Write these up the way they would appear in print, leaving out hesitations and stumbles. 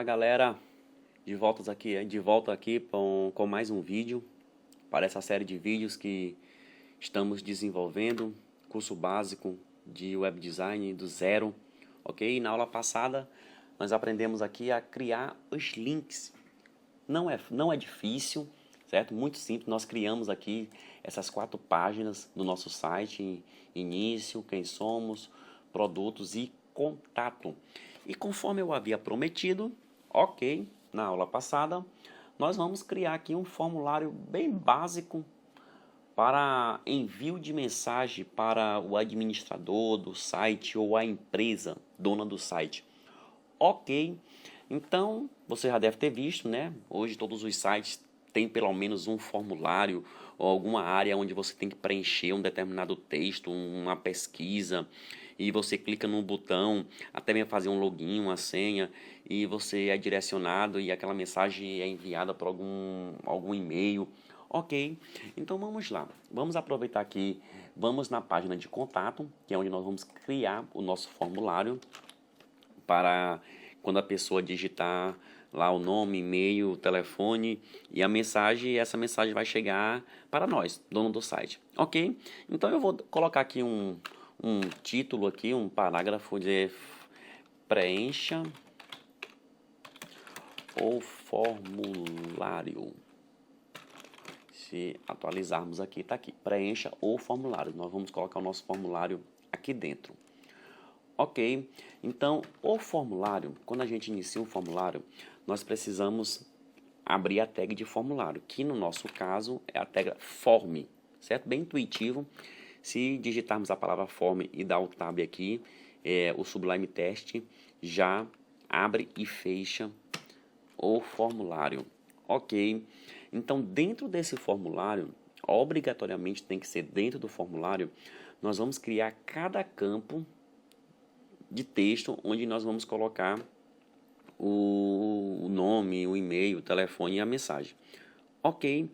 Olá galera, de volta aqui com mais um vídeo para essa série de vídeos que estamos desenvolvendo, curso básico de web design do zero, ok? Na aula passada nós aprendemos aqui a criar os links. Não é difícil, certo? Muito simples. Nós criamos aqui essas 4 páginas do nosso site: início, quem somos, produtos e contato. E conforme eu havia prometido, ok, na aula passada, nós vamos criar aqui um formulário bem básico para envio de mensagem para o administrador do site ou a empresa dona do site. Ok, então você já deve ter visto, né? Hoje todos os sites têm pelo menos um formulário ou alguma área onde você tem que preencher um determinado texto, uma pesquisa, e você clica no botão, até mesmo fazer um login, uma senha, e você é direcionado e aquela mensagem é enviada por algum e-mail. Ok, então vamos lá, vamos aproveitar aqui, vamos na página de contato, que é onde nós vamos criar o nosso formulário, para quando a pessoa digitar lá o nome, e-mail, telefone e a mensagem, essa mensagem vai chegar para nós, dono do site. Ok? Então eu vou colocar aqui um título aqui, um parágrafo de preencha o formulário. Se atualizarmos aqui, está aqui, preencha o formulário. Nós vamos colocar o nosso formulário aqui dentro. Ok, então o formulário, quando a gente inicia um formulário, nós precisamos abrir a tag de formulário, que no nosso caso é a tag form, certo? Bem intuitivo. Se digitarmos a palavra form e dar o tab aqui, o Sublime Text já abre e fecha o formulário. Ok, então dentro desse formulário, obrigatoriamente tem que ser dentro do formulário, nós vamos criar cada campo de texto onde nós vamos colocar o nome, o e-mail, o telefone e a mensagem. Ok,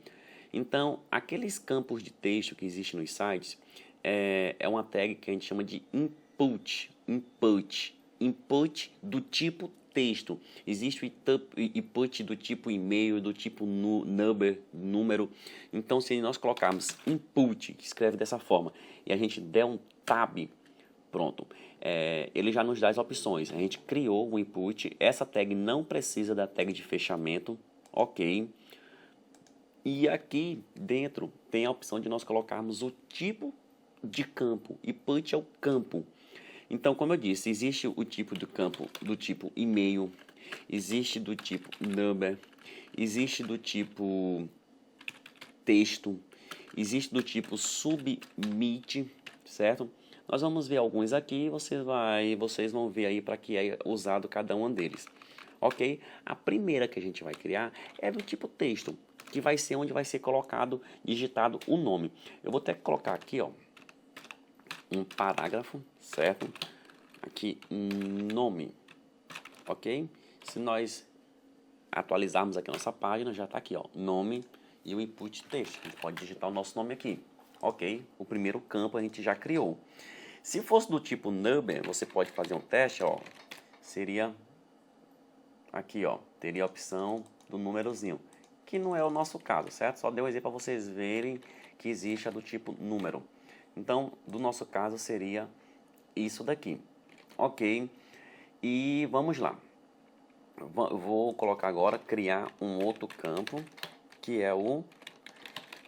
então aqueles campos de texto que existem nos sites é uma tag que a gente chama de input do tipo texto. Existe o input do tipo e-mail, do tipo número. Então se nós colocarmos input, que escreve dessa forma, e a gente der um tab, pronto, ele já nos dá as opções. A gente criou o input, essa tag não precisa da tag de fechamento, ok. E aqui dentro tem a opção de nós colocarmos o tipo de campo. Input é o campo. Então, como eu disse, existe o tipo do campo do tipo e-mail, existe do tipo number, existe do tipo texto, existe do tipo submit, certo? Nós vamos ver alguns aqui, vocês vão ver aí para que é usado cada um deles. Ok? A primeira que a gente vai criar é do tipo texto, que vai ser onde vai ser colocado, digitado o nome. Eu vou ter que colocar aqui, ó, um parágrafo, certo? Aqui, nome, ok? Se nós atualizarmos aqui a nossa página, já está aqui, ó, nome e o input texto. A gente pode digitar o nosso nome aqui, ok? O primeiro campo a gente já criou. Se fosse do tipo number, você pode fazer um teste, ó, seria aqui, ó, teria a opção do númerozinho, que não é o nosso caso, certo? Só dei um exemplo para vocês verem que existe a do tipo número. Então, do nosso caso seria isso daqui, ok? E vamos lá. Eu vou colocar agora, criar um outro campo, que é o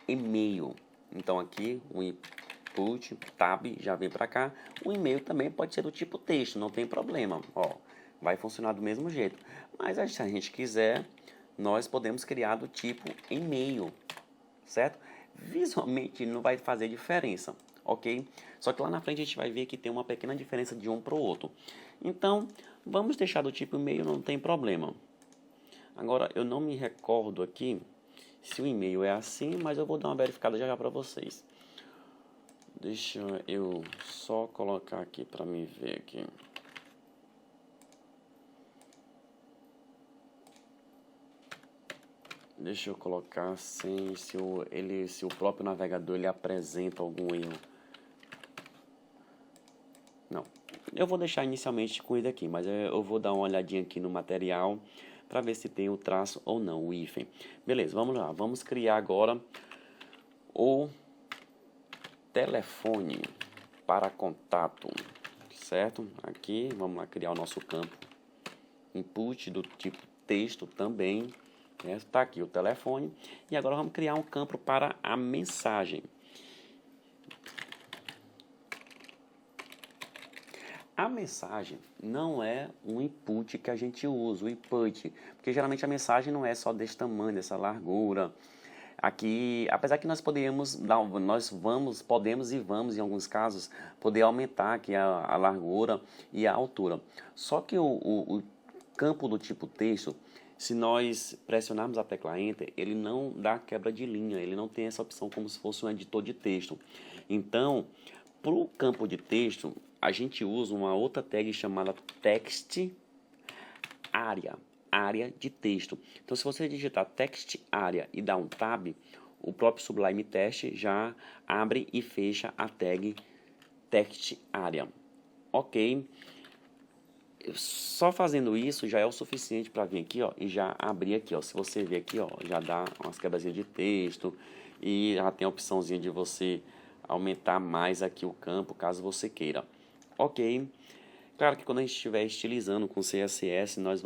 e-mail. Então aqui, o input, tab, já vem para cá. O e-mail também pode ser do tipo texto, não tem problema. Ó, vai funcionar do mesmo jeito. Mas se a gente quiser, nós podemos criar do tipo e-mail, certo? Visualmente não vai fazer diferença, ok? Só que lá na frente a gente vai ver que tem uma pequena diferença de um para o outro. Então, vamos deixar do tipo e-mail, não tem problema. Agora, eu não me recordo aqui se o e-mail é assim, mas eu vou dar uma verificada já para vocês. Deixa eu só colocar aqui para me ver aqui. Deixa eu colocar assim, se o próprio navegador ele apresenta algum erro. Não, eu vou deixar inicialmente com ele aqui, mas eu vou dar uma olhadinha aqui no material para ver se tem o traço ou não, o hífen. Beleza, vamos lá. Vamos criar agora o telefone para contato, certo? Aqui, vamos lá criar o nosso campo input do tipo texto também. Está aqui o telefone. E agora vamos criar um campo para a mensagem. A mensagem não é um input que a gente usa, o input, porque geralmente a mensagem não é só desse tamanho, dessa largura. Aqui, apesar que nós podemos e vamos, em alguns casos, poder aumentar aqui a largura e a altura. Só que o campo do tipo texto, se nós pressionarmos a tecla Enter, ele não dá quebra de linha, ele não tem essa opção como se fosse um editor de texto. Então, para o campo de texto, a gente usa uma outra tag chamada text area, área de texto. Então, se você digitar text area e dar um tab, o próprio Sublime Text já abre e fecha a tag text area. Ok? Só fazendo isso já é o suficiente para vir aqui, ó, e já abrir aqui, ó. Se você ver aqui, ó, já dá umas quebrazinhas de texto e já tem a opçãozinha de você aumentar mais aqui o campo, caso você queira. Ok. Claro que quando a gente estiver estilizando com CSS, nós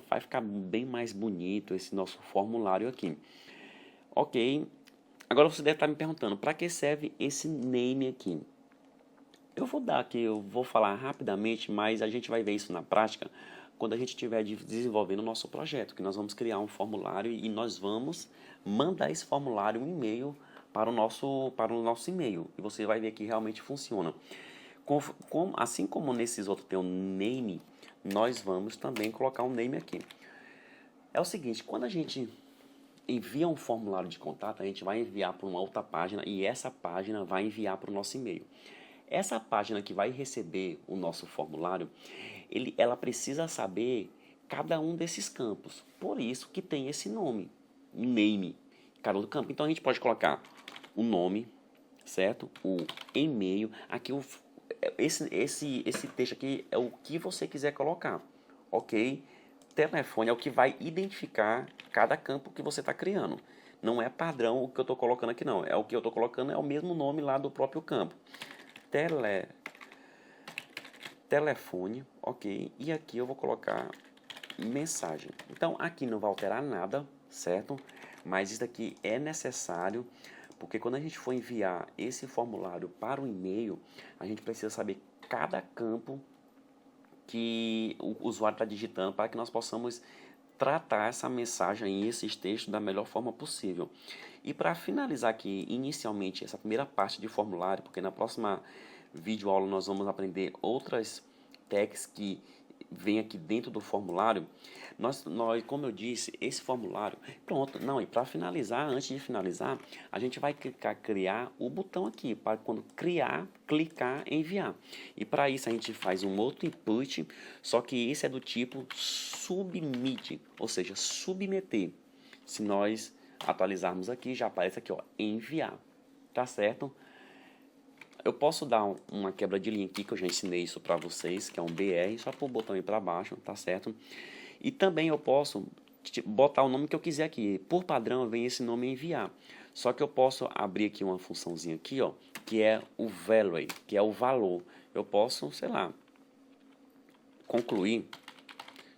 vai ficar bem mais bonito esse nosso formulário aqui. Ok. Agora você deve estar me perguntando, para que serve esse name aqui? Eu vou dar aqui, eu vou falar rapidamente, mas a gente vai ver isso na prática quando a gente estiver desenvolvendo o nosso projeto, que nós vamos criar um formulário e nós vamos mandar esse formulário, um e-mail para o nosso e-mail. E você vai ver que realmente funciona. Assim como nesses outros tem um name, nós vamos também colocar um name aqui. É o seguinte, quando a gente envia um formulário de contato, a gente vai enviar para uma outra página e essa página vai enviar para o nosso e-mail. Essa página que vai receber o nosso formulário, ela precisa saber cada um desses campos. Por isso que tem esse nome, name, cada um do campo. Então a gente pode colocar o nome, certo? O e-mail. Aqui esse texto aqui é o que você quiser colocar, ok? Telefone é o que vai identificar cada campo que você está criando. Não é padrão o que eu estou colocando aqui, não. É o que eu estou colocando, é o mesmo nome lá do próprio campo. Telefone, ok? E aqui eu vou colocar mensagem. Então aqui não vai alterar nada, certo? Mas isso aqui é necessário, porque quando a gente for enviar esse formulário para o e-mail, a gente precisa saber cada campo que o usuário está digitando para que nós possamos tratar essa mensagem e esses textos da melhor forma possível. E para finalizar aqui inicialmente essa primeira parte de formulário, porque na próxima videoaula nós vamos aprender outras tags que vem aqui dentro do formulário, nós, como eu disse, esse formulário, pronto, não, e para finalizar, antes de finalizar, a gente vai criar o botão aqui, para quando criar, clicar, enviar. E para isso a gente faz um outro input, só que esse é do tipo submit, ou seja, submeter. Se nós atualizarmos aqui, já aparece aqui, ó, enviar, tá certo? Eu posso dar uma quebra de linha aqui, que eu já ensinei isso para vocês, que é um BR, só por o botão ir para baixo, tá certo? E também eu posso botar o nome que eu quiser aqui. Por padrão vem esse nome enviar. Só que eu posso abrir aqui uma funçãozinha aqui, ó, que é o value, que é o valor. Eu posso, sei lá, concluir,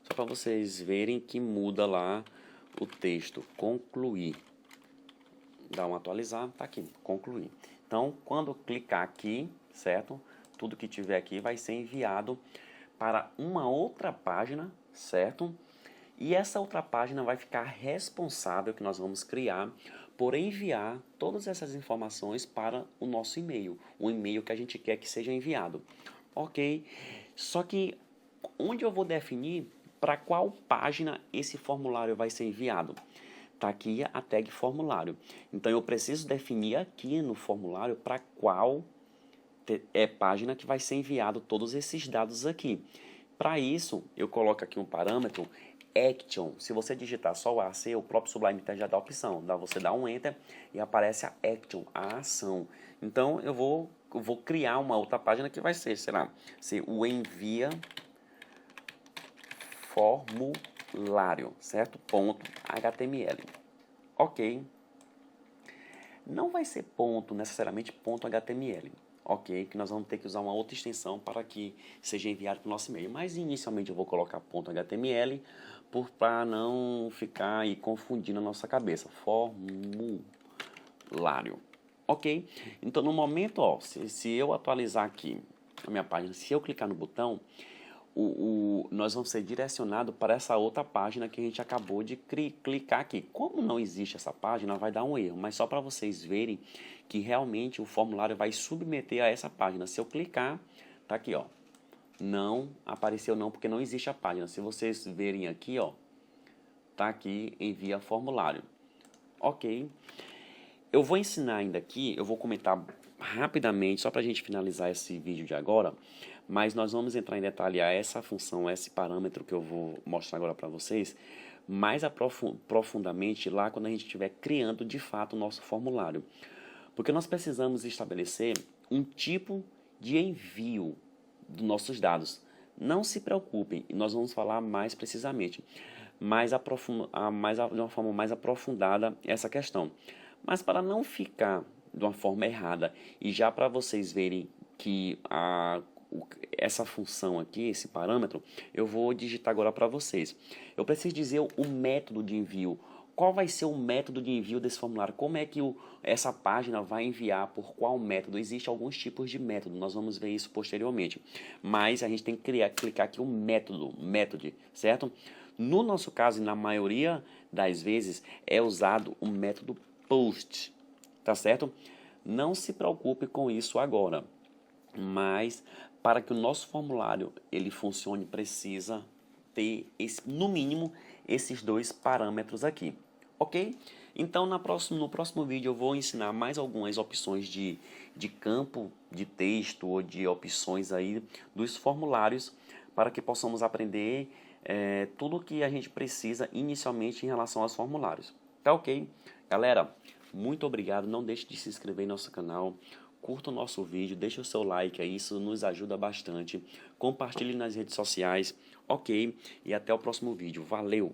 só para vocês verem que muda lá o texto. Concluir. Dá um atualizar, tá aqui, concluir. Então, quando eu clicar aqui, certo? Tudo que tiver aqui vai ser enviado para uma outra página, certo? E essa outra página vai ficar responsável, que nós vamos criar, por enviar todas essas informações para o nosso e-mail, o e-mail que a gente quer que seja enviado, ok? Só que onde eu vou definir para qual página esse formulário vai ser enviado? Está aqui a tag formulário. Então eu preciso definir aqui no formulário para qual página que vai ser enviado todos esses dados aqui. Para isso, eu coloco aqui um parâmetro action. Se você digitar só o AC, o próprio Sublime Text já dá a opção. Você dá um enter e aparece a action, a ação. Então eu vou criar uma outra página que vai ser, será? Ser o envia formulário. formulário, certo? Ponto HTML. Ok. Não vai ser ponto, necessariamente ponto HTML. Ok, que nós vamos ter que usar uma outra extensão para que seja enviado para o nosso e-mail. Mas inicialmente eu vou colocar ponto HTML para não ficar aí confundindo a nossa cabeça. Formulário. Ok? Então no momento, ó, se eu atualizar aqui a minha página, se eu clicar no botão, nós vamos ser direcionados para essa outra página que a gente acabou de clicar aqui. Como não existe essa página, vai dar um erro, mas só para vocês verem que realmente o formulário vai submeter a essa página. Se eu clicar, tá aqui, ó, não apareceu não, porque não existe a página. Se vocês verem aqui, ó, tá aqui, envia formulário. Ok. Eu vou ensinar ainda aqui, eu vou comentar rapidamente, só para a gente finalizar esse vídeo de agora, mas nós vamos entrar em detalhar essa função, esse parâmetro que eu vou mostrar agora para vocês, mais profundamente lá quando a gente estiver criando de fato o nosso formulário. Porque nós precisamos estabelecer um tipo de envio dos nossos dados. Não se preocupem, nós vamos falar mais precisamente, de uma forma mais aprofundada essa questão. Mas para não ficar de uma forma errada e já para vocês verem que essa função aqui, esse parâmetro, eu vou digitar agora para vocês. Eu preciso dizer o método de envio. Qual vai ser o método de envio desse formulário? Como é que essa página vai enviar? Por qual método? Existem alguns tipos de método, nós vamos ver isso posteriormente. Mas a gente tem que clicar aqui o método, certo? No nosso caso, e na maioria das vezes, é usado o método POST, tá certo? Não se preocupe com isso agora, mas para que o nosso formulário ele funcione, precisa ter no mínimo esses dois parâmetros aqui, ok? Então no próximo vídeo eu vou ensinar mais algumas opções de campo de texto ou de opções aí dos formulários para que possamos aprender tudo o que a gente precisa inicialmente em relação aos formulários. Tá ok? Galera, muito obrigado. Não deixe de se inscrever em nosso canal. Curta o nosso vídeo, deixe o seu like aí, isso nos ajuda bastante. Compartilhe nas redes sociais. Ok? E até o próximo vídeo. Valeu!